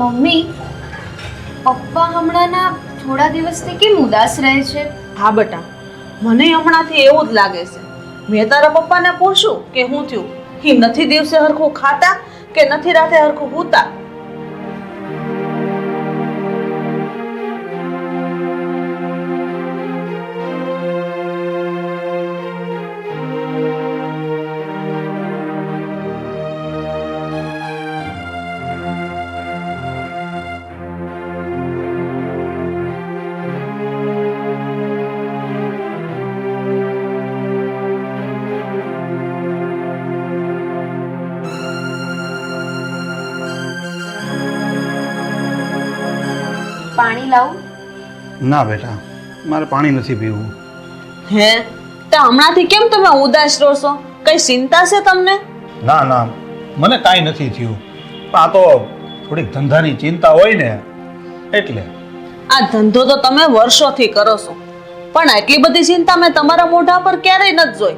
Mummy, પપ્પા હમણાંના થોડા દિવસથી કેમ ઉદાસ રહે છે? હા બેટા, મને હમણાંથી એવું જ લાગે છે. મેં તારા પપ્પાને પૂછ્યું કે શું થયું, એ નથી દિવસે હરખું ખાતા કે નથી રાતે હરખું સૂતા. પાણી લાવું? ના બેટા, મારે પાણી નથી પીવું. હે, તો હમણાંથી કેમ તમે ઉદાસ રહો છો? કઈ ચિંતા છે તમને? ના ના, મને કાંઈ નથી થયું. પણ આ તો થોડીક ધંધાની ચિંતા હોય ને એટલે. આ ધંધો તો તમે વર્ષોથી કરો છો, પણ આટલી બધી ચિંતા મેં તમારા મોઢા પર ક્યારેય નથી જોઈ.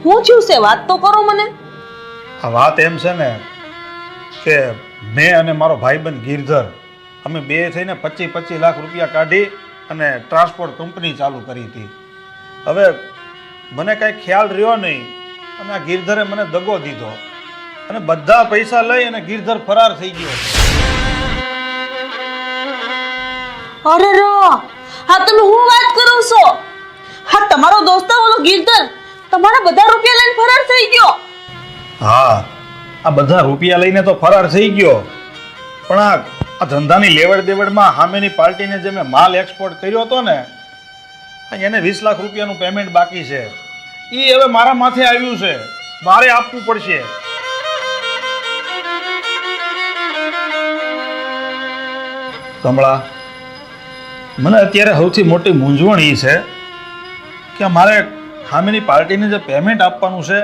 શું થયું છે? વાત તો કરો મને. આ વાત એમ છે ને કે મેં અને મારો ભાઈબંધ ગિરધર અમે બે થઈને 25 લાખ રૂપિયા કાઢી અને ટ્રાન્સપોર્ટ કંપની ચાલુ કરી હતી. હવે મને કાંઈ ખ્યાલ રહ્યો નહીં અને આ ગિરધરે મને દગો દીધો અને બધા પૈસા લઈ અને ગિરધર ફરાર થઈ ગયો. અરે રો, હા તમે શું વાત કરો છો? હા, તમારો દોસ્ત ઓલો ગિરધર તમારા બધા રૂપિયા લઈને ફરાર થઈ ગયો? હા, આ બધા રૂપિયા લઈને તો ફરાર થઈ ગયો, પણ આ ધંધાની લેવડ દેવડમાં સામેની પાર્ટીને જે મેં માલ એક્સપોર્ટ કર્યો હતો ને, એને 20 લાખ રૂપિયાનું પેમેન્ટ બાકી છે. એ હવે મારા માથે આવ્યું છે, મારે આપવું પડશે. કમળા, મને અત્યારે સૌથી મોટી મૂંઝવણ એ છે કે મારે સામેની પાર્ટીને જે પેમેન્ટ આપવાનું છે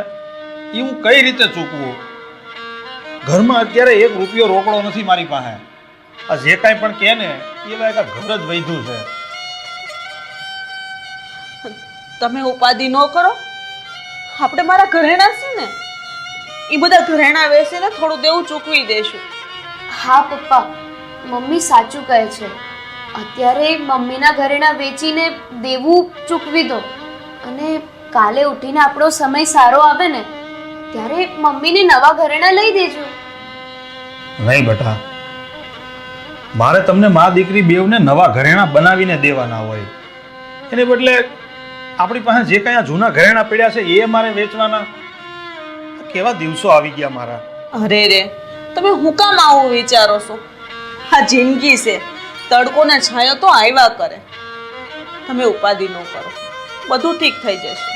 એ હું કઈ રીતે ચૂકવું. ઘરમાં અત્યારે 1 રૂપિયો રોકડો નથી મારી પાસે. આ જે કાંઈ પણ કહે ને એ ઘર જ વૈધું છે. તમે ઉપાધિ ન કરો, આપણે મારા ઘરેણા છે ને એ બધા ઘરેણા વેચીને થોડું દેવું ચૂકવી દેશું. હા પપ્પા, મમ્મી સાચું કહે છે. અત્યારે મમ્મીના ઘરેણા વેચીને દેવું ચૂકવી દો અને કાલે ઉઠીને આપણો સમય સારો આવે ને ત્યારે મમ્મીને નવા ઘરેણા લઈ દેજો. નહીં બેટા, મારે તમને મા દીકરી બેવને નવા ઘરેણા બનાવીને દેવાના હોય. એને બદલે આપણી પાસે જે કાંઈ આ જૂના ઘરેણા પડ્યા છે એ મારે વેચવાના. કેવા દિવસો આવી ગયા મારા. અરે રે, તમે હું કામ આવું વિચારો છો? આ જિંદગી છે, તડકો ને છાયો તો આવ્યા કરે. તમે ઉપાધિ ન કરો, બધું ઠીક થઈ જશે.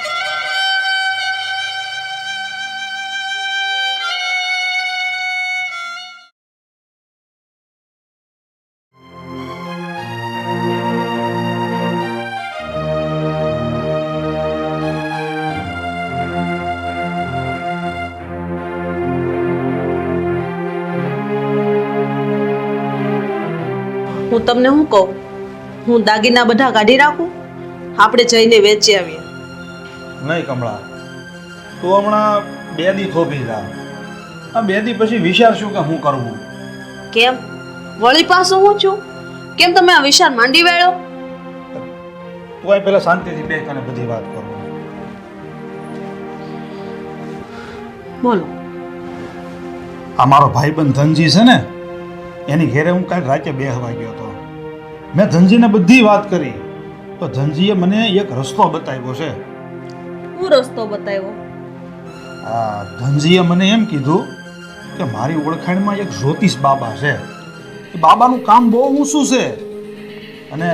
હું તમને શું કહું, હું દાગીના બધા કાઢી રાખું, આપણે જઈને વેચી આવીએ. નહીં કમળા, તું હમણાં 2 દી થોભી જા. આ 2 દી પછી વિચારશું કે શું કરવું. કેમ વળી પાછું હું છું? કેમ તમે આ વિચાર માંડી વેળો? તું આ પહેલા શાંતિથી બેસ અને બધી વાત કરો. બોલો. આ મારો ભાઈબંધ ધનજી છે ને, એની ઘેરે હું કાલે રાતે બેસવા ગયો હતો. મેં ધનજીને બધી વાત કરી તો ધનજીએ મને એક રસ્તો બતાવ્યો છે. હું રસ્તો બતાવ્યો? આ ધનજીએ મને એમ કીધું કે મારી ઓળખાણમાં એક જ્યોતિષ બાબા છે. એ બાબાનું કામ બહુ ઊંચું છે અને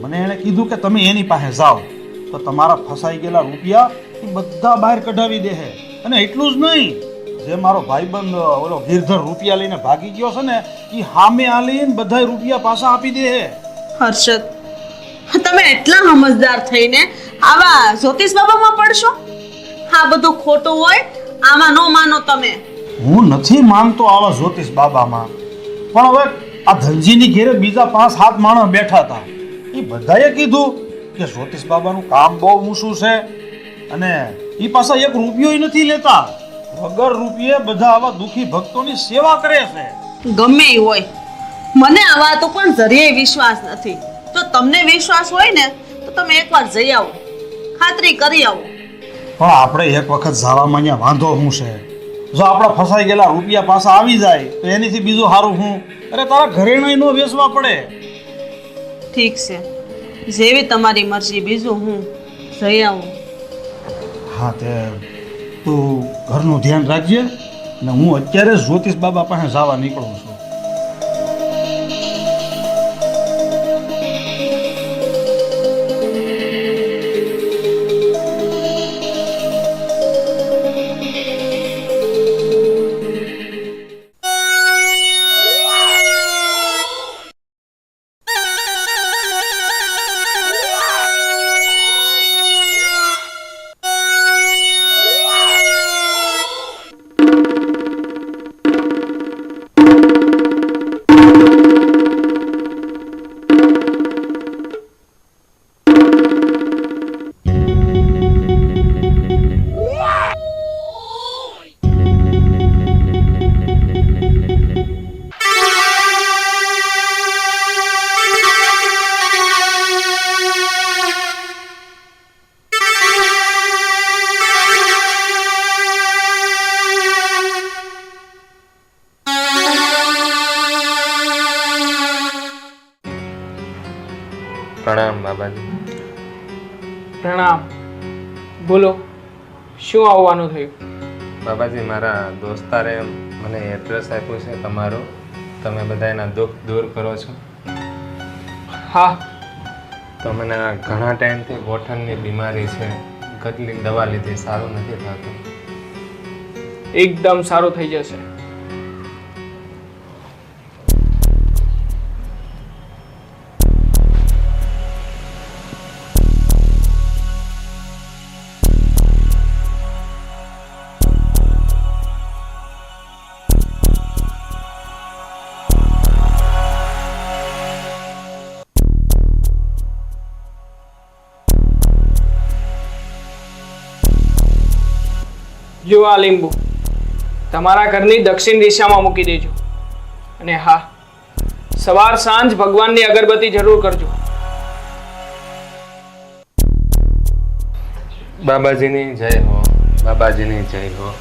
મને એણે કીધું કે તમે એની પાસે જાઓ તો તમારા ફસાઈ ગયેલા રૂપિયા એ બધા બહાર કઢાવી દે. અને એટલું જ નહીં, જે મારો ભાઈબંધ ઓલો ગિરધર રૂપિયા લઈને ભાગી ગયો છે ને, એ સામે આલીને બધા રૂપિયા પાછા આપી દે. હર્ષદ, તમે એટલા સમજદાર થઈને આવા જ્યોતિષ બાબામાં પડશો? આ બધું ખોટું હોય, આમાં ન માનો તમે. હું નથી માનતો આવા જ્યોતિષ બાબામાં, પણ હવે આ ધનજીની ઘેરે બીજા 5-7 માણસ બેઠા હતા. એ બધાએ કીધું કે જ્યોતિષ બાબાનું કામ બહુ ઊંચું છે અને એ પાછા 1 રૂપિયો નથી લેતા. વગર રૂપિયે બધા આવા દુખી ભક્તોની સેવા કરે છે. ગમે એ હોય, મને આ વાત ઉપર જરીય વિશ્વાસ નથી. જો તમને વિશ્વાસ હોય ને તો તમે એકવાર જઈ આવો, ખાતરી કરી આવો. પણ આપણે એક વખત જવામાં અહીંયા વાંધો શું છે? જો આપણા ફસાઈ ગયેલા રૂપિયા પાછા આવી જાય તો એનીથી બીજું સારું શું? અરે તારા ઘરેણાંય નો વેચવા પડે. ઠીક છે, જેવી તમારી મરજી. બીજું હું જઈ આવું. હા તે તું ઘરનું ધ્યાન રાખજે ને હું અત્યારે જ જ્યોતિષ બાબા પાસે જવા નીકળું છું. પ્રણામ બાબાજી. પ્રણામ. બોલો, શું આવવાનું થયું? બાબાજી, મારા દોસ્તારે મને એડ્રેસ આપ્યું છે તમારું. તમે બધા એના દુઃખ દૂર કરો છો. હા, તો મને આ ઘણા ટાઈમથી ગોઠણની બીમારી છે. કેટલીક દવા લીધી, સારું નથી થતું. એકદમ સારું થઈ જશે. જો આ લીંબુ તમારા ઘરની દક્ષિણ દિશામાં મૂકી દેજો. અને હા, સવાર સાંજ ભગવાનની અગરબત્તી જરૂર કરજો. બાબાજીની જય હો, બાબાજીની જય હો.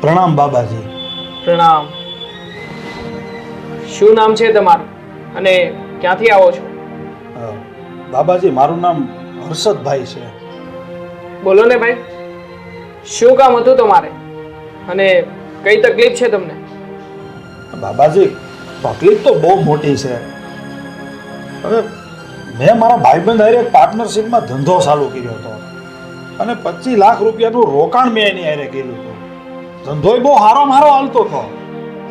પ્રણામ બાબાજી. પ્રણામ. શું નામ છે તમારું અને ક્યાંથી આવો છો? બાબાજી મારું નામ હર્ષદભાઈ છે. બોલો ને ભાઈ, શું કામ હતું તમારે અને કઈ તકલીફ છે તમને? બાબાજી તકલીફ તો બહુ મોટી છે. હવે મેં મારા ભાઈબંધ હારે પાર્ટનરશિપમાં ધંધો ચાલુ કર્યો હતો અને 25 લાખ રૂપિયાનું રોકાણ મેં એની હારે કર્યું હતું. ધંધોય બહુ હારો મારો હાલતો હતો,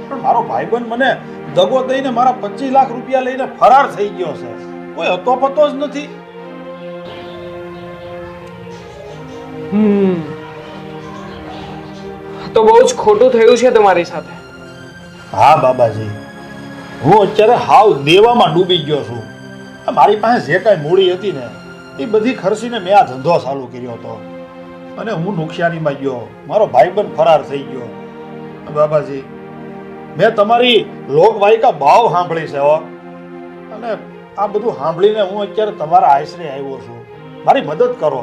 પણ મારો ભાઈબંધ મને દગો દઈને મારા 25 લાખ રૂપિયા લઈને ફરાર થઈ ગયો છે. કોઈ હતો પતો જ નથી. તો બહુ જ ખોટું થયું છે તમારી સાથે. હા બાબાજી, હું અત્યારે હાવ દેવામાં ડૂબી ગયો છું. મારી પાસે જે કાંઈ મૂડી હતી ને એ બધી ખર્ચીને મેં આ ધંધો ચાલુ કર્યો હતો અને હું નુકસાનીમાં ગયો. મારો ભાઈબંધ ફરાર થઈ ગયો. બાબાજી મેં તમારી લોકવાયકા ભાવ સાંભળી છે હો, અને આ બધું સાંભળીને હું અત્યારે તમારા આશરે આવ્યો છું. મારી મદદ કરો.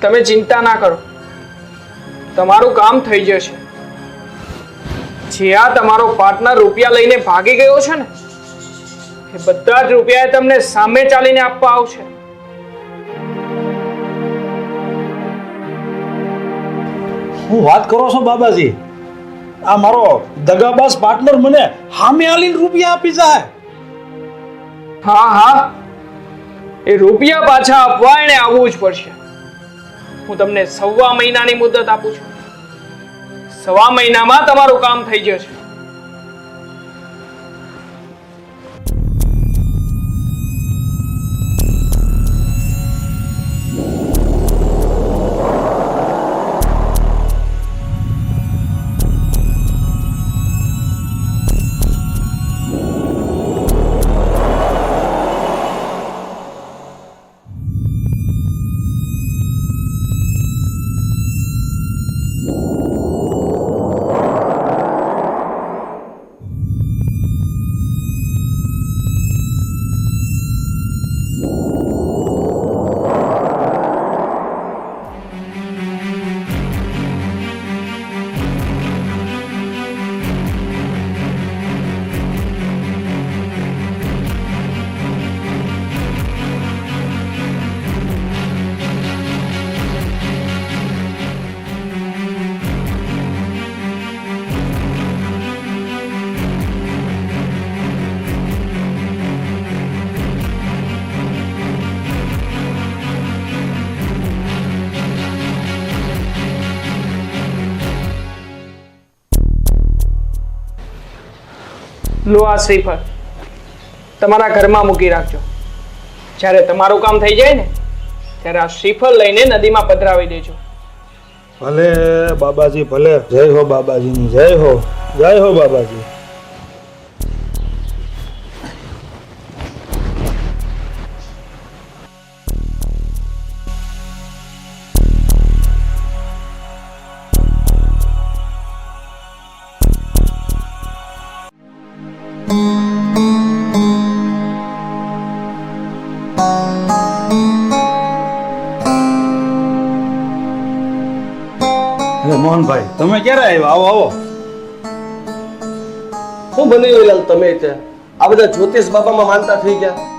તમે ચિંતા ના કરો, તમારું કામ થઈ જશે. જે આ તમારો પાર્ટનર રૂપિયા લઈને ભાગી ગયો છે ને, એ બધા જ રૂપિયા તમને સામે ચાલીને આપવા આવશે. હું વાત કરો છો બાબાજી? આ મારો દગાબાજ પાર્ટનર મને સામે આલીને રૂપિયા આપી જાય? હા હા, એ રૂપિયા પાછા આપવા એને આવવું જ પડશે. હું તમને 1.25 મહિનાની મુદત આપું છું. 1.25 મહિનામાં તમારું કામ થઈ જશે. લો આ શ્રીફળ તમારા ઘરમાં મૂકી રાખજો. જ્યારે તમારું કામ થઈ જાય ને ત્યારે આ શ્રીફળ લઈને નદીમાં પધરાવી દેજો. ભલે બાબાજી ભલે. જય હો બાબાજીની, જય હો બાબાજી. અરે મોહનભાઈ, તમે ક્યારે આવ્યા? આવો આવો. શું બન્યું લાલ તમે ત્યાં આ બધા જ્યોતિષ બાબામાં માનતા થઈ ગયા?